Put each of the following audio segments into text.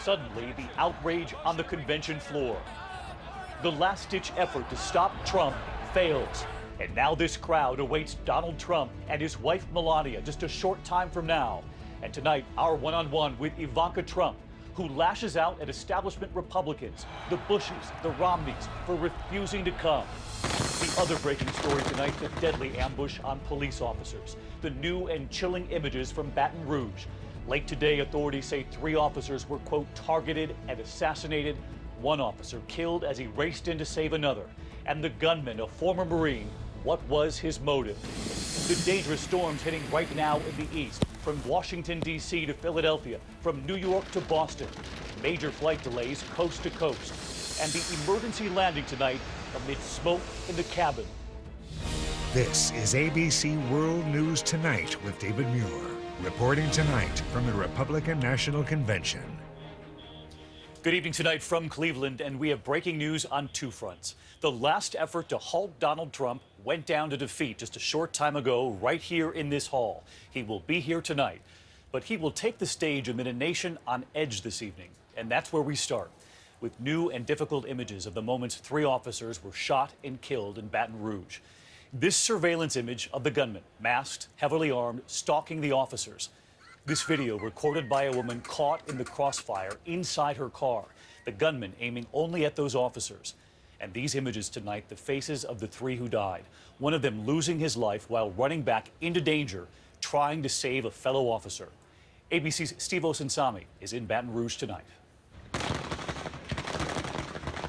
Suddenly, the outrage on the convention floor. The last-ditch effort to stop Trump fails. And now this crowd awaits Donald Trump and his wife Melania just a short time from now. And tonight, our one-on-one with Ivanka Trump, who lashes out at establishment Republicans, the Bushes, the Romneys, for refusing to come. The other breaking story tonight, the deadly ambush on police officers. The new and chilling images from Baton Rouge. Late today, authorities say 3 officers were, quote, targeted and assassinated. 1 officer killed as he raced in to save another. And the gunman, a former Marine, what was his motive? The dangerous storms hitting right now in the east, from Washington, D.C. to Philadelphia, from New York to Boston. Major flight delays coast to coast. And the emergency landing tonight amid smoke in the cabin. This is ABC World News Tonight with David Muir, reporting tonight from the Republican National Convention. Good evening tonight from Cleveland, and we have breaking news on 2 fronts. The last effort to halt Donald Trump went down to defeat just a short time ago right here in this hall. He will be here tonight, but he will take the stage amid a nation on edge this evening. And that's where we start, with new and difficult images of the moments 3 officers were shot and killed in Baton Rouge. This surveillance image of the gunman, masked, heavily armed, stalking the officers. This video recorded by a woman caught in the crossfire inside her car, the gunman aiming only at those officers. And these images tonight, the faces of the 3 who died, one of them losing his life while running back into danger, trying to save a fellow officer. ABC's Steve Osunsami is in Baton Rouge tonight.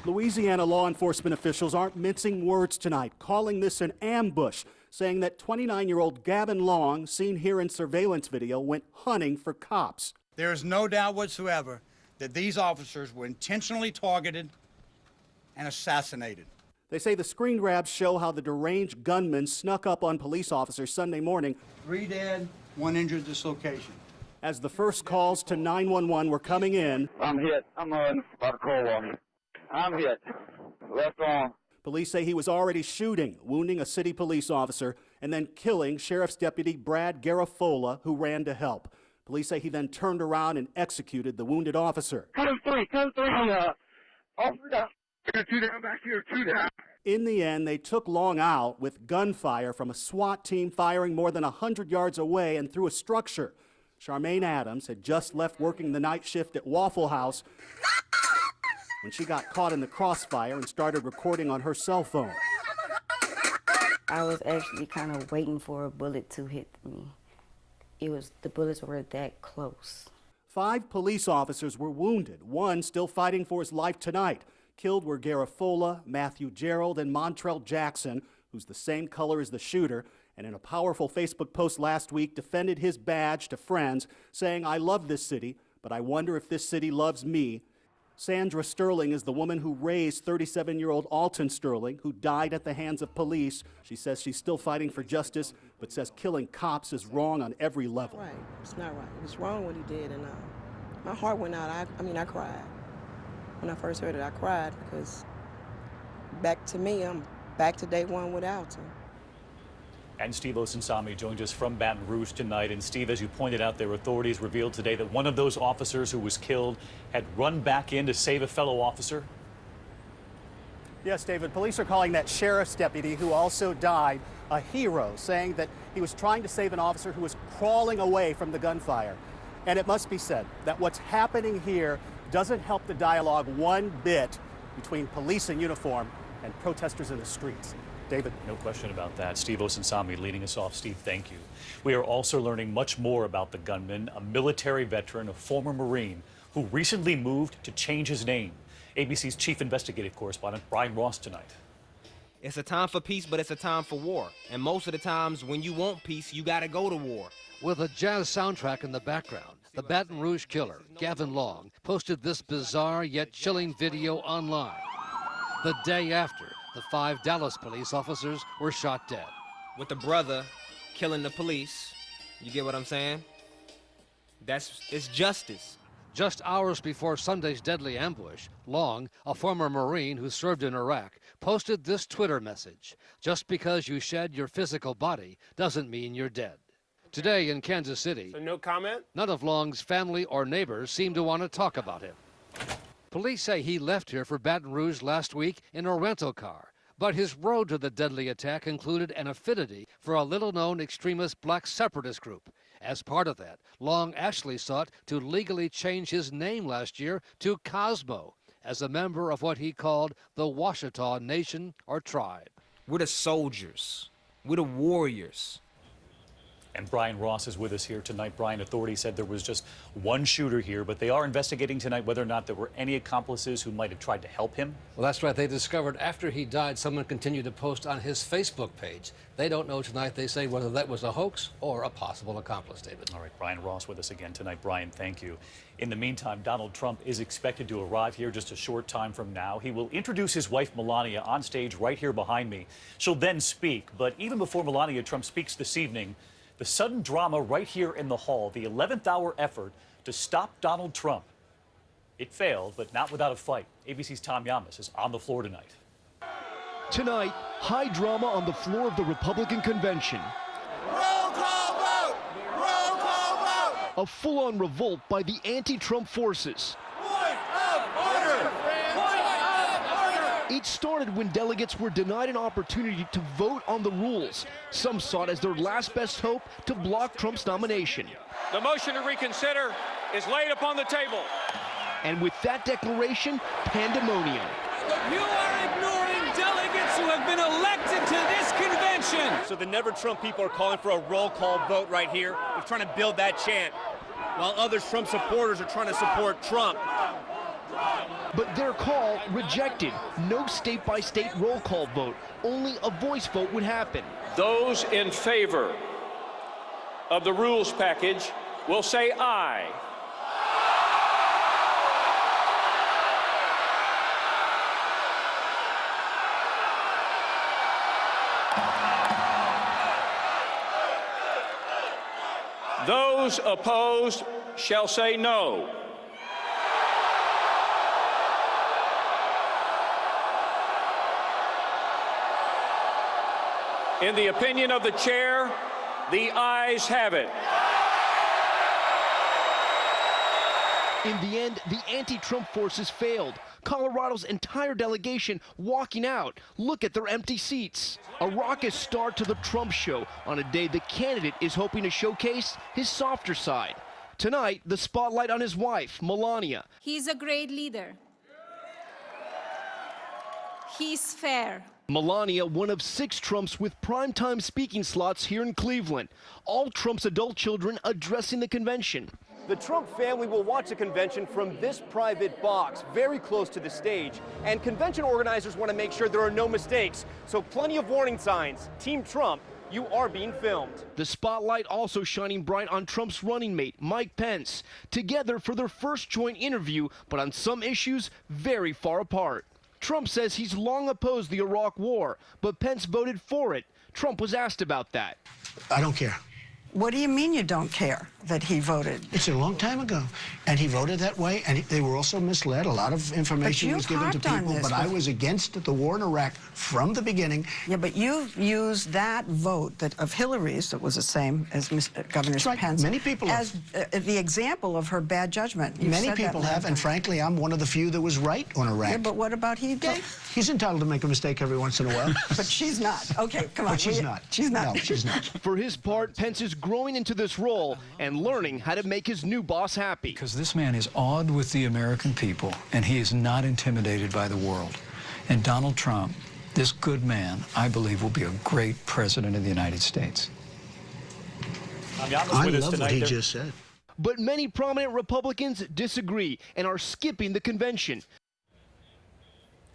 Louisiana law enforcement officials aren't mincing words tonight, calling this an ambush, saying that 29-year-old Gavin Long, seen here in surveillance video, went hunting for cops. There is no doubt whatsoever that these officers were intentionally targeted and assassinated. They say the screen grabs show how the deranged gunman snuck up on police officers Sunday morning. 3 dead, 1 injured at this location. As the first calls to 911 were coming in, I'm hit. I'm about to call on you. I'm hit. Left arm. Police say he was already shooting, wounding a city police officer, and then killing Sheriff's Deputy Brad Garafola, who ran to help. Police say he then turned around and executed the wounded officer. Code 3. Officer down. 2 down back here. 2 down. In the end, they took Long out with gunfire from a SWAT team firing more than 100 yards away and through a structure. Charmaine Adams had just left working the night shift at Waffle House when she got caught in the crossfire and started recording on her cell phone. I was actually kind of waiting for a bullet to hit me. The bullets were that close. 5 police officers were wounded, 1 still fighting for his life tonight. Killed were Garafola, Matthew Gerald, and Montrell Jackson, who's the same color as the shooter, and in a powerful Facebook post last week defended his badge to friends, saying, "I love this city, but I wonder if this city loves me." Sandra Sterling is the woman who raised 37-year-old Alton Sterling, who died at the hands of police. She says she's still fighting for justice, but says killing cops is wrong on every level. Right. It's not right. It was wrong what he did, and my heart went out. I cried. When I first heard it, I cried because back to me, I'm back to day one with Alton. And Steve Osunsami joined us from Baton Rouge tonight. And Steve, as you pointed out, their authorities revealed today that one of those officers who was killed had run back in to save a fellow officer. Yes, David, police are calling that sheriff's deputy who also died a hero, saying that he was trying to save an officer who was crawling away from the gunfire. And it must be said that what's happening here doesn't help the dialogue one bit between police in uniform and protesters in the streets. David? No question about that. Steve Osunsami leading us off. Steve, thank you. We are also learning much more about the gunman, a military veteran, a former Marine, who recently moved to change his name. ABC's chief investigative correspondent, Brian Ross, tonight. It's a time for peace, but it's a time for war. And most of the times when you want peace, you gotta go to war. With a jazz soundtrack in the background, the Baton Rouge killer, Gavin Long, posted this bizarre yet chilling video online. The day after, the 5 Dallas police officers were shot dead. With the brother killing the police, you get what I'm saying? It's justice. Just hours before Sunday's deadly ambush, Long, a former Marine who served in Iraq, posted this Twitter message: "Just because you shed your physical body doesn't mean you're dead." Today in Kansas City, so no comment? None of Long's family or neighbors seem to want to talk about him. Police say he left here for Baton Rouge last week in a rental car. But his road to the deadly attack included an affinity for a little-known extremist black separatist group. As part of that, Long actually sought to legally change his name last year to Cosmo, as a member of what he called the Washita Nation or tribe. We're the soldiers. We're the warriors. And Brian Ross is with us here tonight. Brian, authorities said there was just one shooter here, but they are investigating tonight whether or not there were any accomplices who might have tried to help him. Well, that's right. They discovered after he died, someone continued to post on his Facebook page. They don't know tonight, they say, whether that was a hoax or a possible accomplice, David. All right, Brian Ross with us again tonight. Brian, thank you. In the meantime, Donald Trump is expected to arrive here just a short time from now. He will introduce his wife, Melania, on stage right here behind me. She'll then speak. But even before Melania Trump speaks this evening, the sudden drama right here in the hall, the 11th hour effort to stop Donald Trump. It failed, but not without a fight. ABC's Tom Llamas is on the floor tonight. Tonight, high drama on the floor of the Republican convention. Roll call vote! Roll call vote! A full-on revolt by the anti-Trump forces. Point of order! Point of order! It started when delegates were denied an opportunity to vote on the rules. Some saw it as their last best hope to block Trump's nomination. The motion to reconsider is laid upon the table. And with that declaration, pandemonium. You are ignoring delegates who have been elected to this convention. So the Never Trump people are calling for a roll call vote right here. They're trying to build that chant, while other Trump supporters are trying to support Trump. But their call rejected. No state-by-state roll call vote. Only a voice vote would happen. Those in favor of the rules package will say aye. Those opposed shall say no. In the opinion of the chair, the ayes have it. In the end, the anti-Trump forces failed. Colorado's entire delegation walking out. Look at their empty seats. A raucous start to the Trump show on a day the candidate is hoping to showcase his softer side. Tonight, the spotlight on his wife, Melania. He's a great leader. He's fair. Melania, one of 6 Trumps with primetime speaking slots here in Cleveland. All Trump's adult children addressing the convention. The Trump family will watch the convention from this private box, very close to the stage. And convention organizers want to make sure there are no mistakes. So plenty of warning signs. Team Trump, you are being filmed. The spotlight also shining bright on Trump's running mate, Mike Pence. Together for their first joint interview, but on some issues, very far apart. Trump says he's long opposed the Iraq War, but Pence voted for it. Trump was asked about that. I don't care. What do you mean you don't care that he voted? It's a long time ago, and he voted that way, and they were also misled. A lot of information was given to people, but I was against the war in Iraq from the beginning. Yeah, but you used that vote of Hillary's, that was the same as Governor Pence. Many people as the example of her bad judgment. Many people have, and frankly, I'm one of the few that was right on Iraq. Yeah, but what about he? He's entitled to make a mistake every once in a while. But she's not. Okay, come on. But she's not. She's not. No, she's not. For his part, Pence is growing into this role and learning how to make his new boss happy. Because this man is awed with the American people, and he is not intimidated by the world. And Donald Trump, this good man, I believe, will be a great president of the United States. I love what he just said. But many prominent Republicans disagree and are skipping the convention.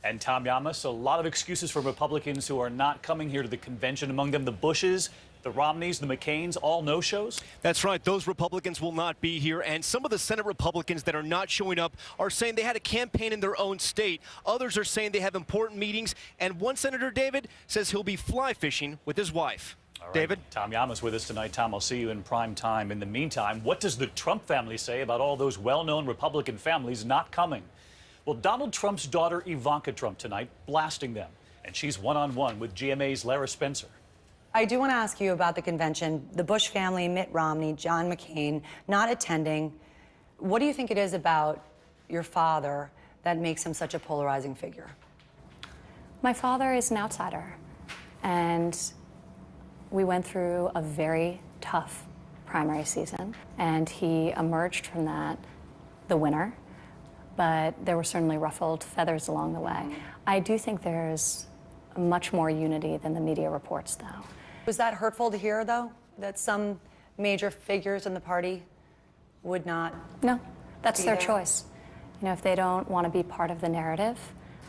And Tom Llamas, a lot of excuses for Republicans who are not coming here to the convention, among them the Bushes, the Romneys, the McCains, all no-shows? That's right. Those Republicans will not be here. And some of the Senate Republicans that are not showing up are saying they had a campaign in their own state. Others are saying they have important meetings. And one Senator, David, says he'll be fly fishing with his wife. All right. David? Tom Llamas with us tonight. Tom, I'll see you in prime time. In the meantime, what does the Trump family say about all those well-known Republican families not coming? Well, Donald Trump's daughter, Ivanka Trump, tonight blasting them. And she's one-on-one with GMA's Lara Spencer. I do want to ask you about the convention. The Bush family, Mitt Romney, John McCain, not attending. What do you think it is about your father that makes him such a polarizing figure? My father is an outsider, and we went through a very tough primary season, and he emerged from that the winner, but there were certainly ruffled feathers along the way. I do think there's much more unity than the media reports, though. Was that hurtful to hear, though, that some major figures in the party would not? No, that's be their there? choice. You know, if they don't want to be part of the narrative,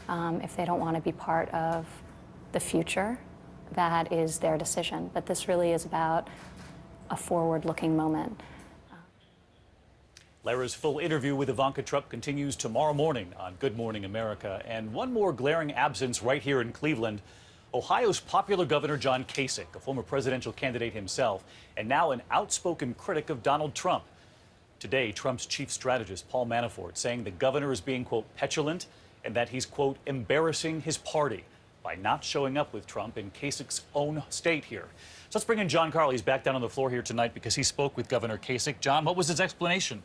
if they don't want to be part of the future, that is their decision. But this really is about a forward-looking moment. Lara's full interview with Ivanka Trump continues tomorrow morning on Good Morning America. And one more glaring absence right here in Cleveland. Ohio's popular Governor John Kasich, a former presidential candidate himself, and now an outspoken critic of Donald Trump. Today, Trump's chief strategist, Paul Manafort, saying the governor is being, quote, petulant, and that he's, quote, embarrassing his party by not showing up with Trump in Kasich's own state here. So let's bring in John Carl. He's back down on the floor here tonight because he spoke with Governor Kasich. John, what was his explanation?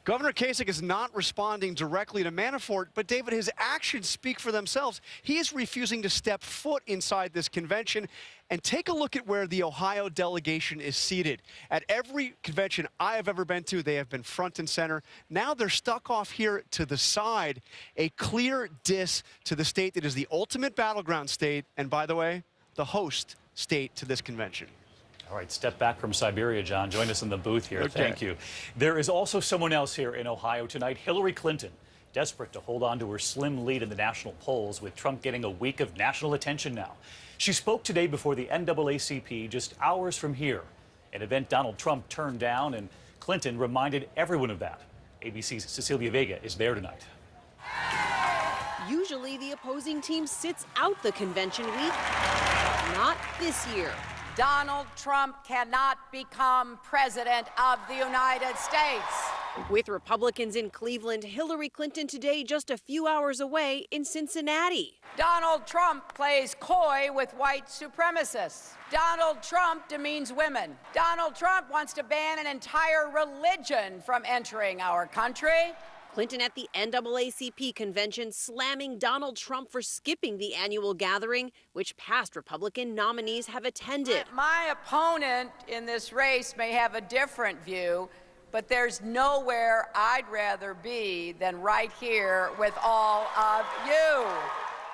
Governor Kasich is not responding directly to Manafort, but David, his actions speak for themselves. He is refusing to step foot inside this convention. And take a look at where the Ohio delegation is seated. At every convention I have ever been to, they have been front and center. Now they're stuck off here to the side, a clear diss to the state that is the ultimate battleground state, and by the way, the host state to this convention. All right, step back from Siberia, John. Join us in the booth here. Okay. Thank you. There is also someone else here in Ohio tonight, Hillary Clinton, desperate to hold on to her slim lead in the national polls, with Trump getting a week of national attention now. She spoke today before the NAACP just hours from here, an event Donald Trump turned down, and Clinton reminded everyone of that. ABC's Cecilia Vega is there tonight. Usually the opposing team sits out the convention week. Not this year. Donald Trump cannot become president of the United States. With Republicans in Cleveland, Hillary Clinton today just a few hours away in Cincinnati. Donald Trump plays coy with white supremacists. Donald Trump demeans women. Donald Trump wants to ban an entire religion from entering our country. Clinton at the NAACP convention slamming Donald Trump for skipping the annual gathering, which past Republican nominees have attended. My opponent in this race may have a different view, but there's nowhere I'd rather be than right here with all of you.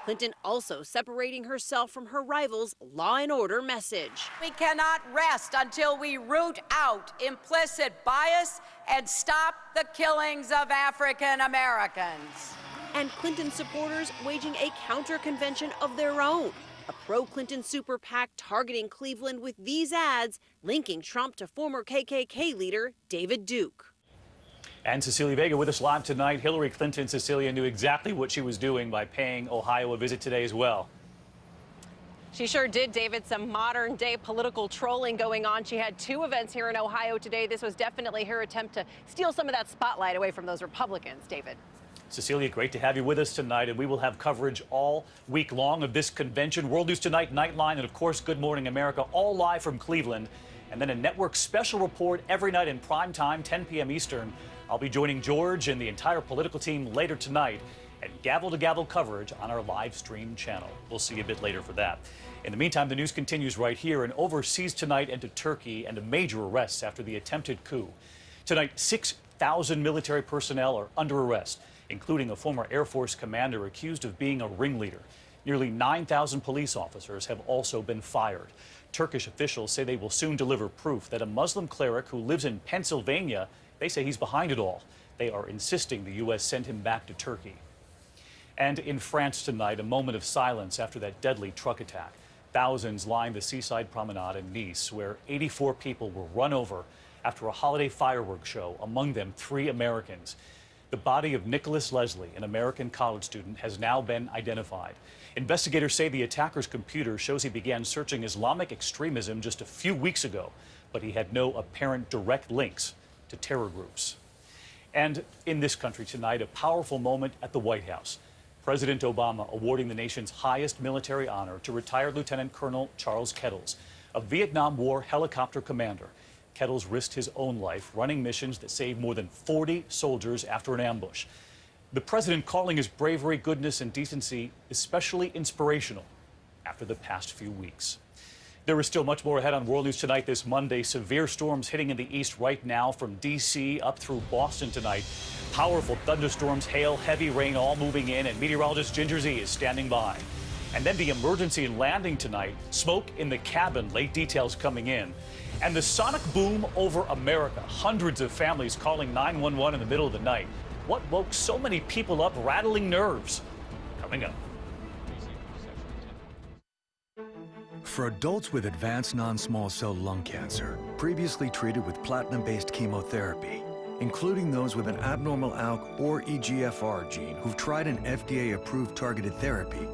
Clinton also separating herself from her rival's law and order message. We cannot rest until we root out implicit bias and stop the killings of African Americans. And Clinton supporters waging a counter-convention of their own. A pro-Clinton super PAC targeting Cleveland with these ads linking Trump to former KKK leader David Duke. And Cecilia Vega with us live tonight. Hillary Clinton, Cecilia, knew exactly what she was doing by paying Ohio a visit today as well. She sure did, David. Some modern day political trolling going on. She had two events here in Ohio today. This was definitely her attempt to steal some of that spotlight away from those Republicans, David. Cecilia, great to have you with us tonight, and we will have coverage all week long of this convention. World News Tonight, Nightline, and of course, Good Morning America, all live from Cleveland. And then a network special report every night in prime time, 10 p.m. Eastern. I'll be joining George and the entire political team later tonight, and gavel-to-gavel coverage on our live stream channel. We'll see you a bit later for that. In the meantime, the news continues right here, and overseas tonight into Turkey, and a major arrests after the attempted coup. Tonight, 6,000 military personnel are under arrest, including a former Air Force commander accused of being a ringleader. Nearly 9,000 police officers have also been fired. Turkish officials say they will soon deliver proof that a Muslim cleric who lives in Pennsylvania, they say he's behind it all. They are insisting the U.S. send him back to Turkey. And in France tonight, a moment of silence after that deadly truck attack. Thousands line the seaside promenade in Nice, where 84 people were run over after a holiday fireworks show, among them 3 Americans. The body of Nicholas Leslie, an American college student, has now been identified. Investigators say the attacker's computer shows he began searching Islamic extremism just a few weeks ago, but he had no apparent direct links to terror groups. And in this country tonight, a powerful moment at the White House. President Obama awarding the nation's highest military honor to retired Lieutenant Colonel Charles Kettles, a Vietnam War helicopter commander. Kettles risked his own life running missions that saved more than 40 soldiers after an ambush. The president calling his bravery, goodness, and decency especially inspirational after the past few weeks. There is still much more ahead on World News Tonight this Monday. Severe storms hitting in the east right now from D.C. up through Boston tonight. Powerful thunderstorms, hail, heavy rain all moving in, and meteorologist Ginger Z is standing by. And then the emergency landing tonight, smoke in the cabin, late details coming in. And the sonic boom over America, hundreds of families calling 911 in the middle of the night. What woke so many people up, rattling nerves? Coming up. For adults with advanced non-small cell lung cancer, previously treated with platinum-based chemotherapy, including those with an abnormal ALK or EGFR gene who've tried an FDA-approved targeted therapy,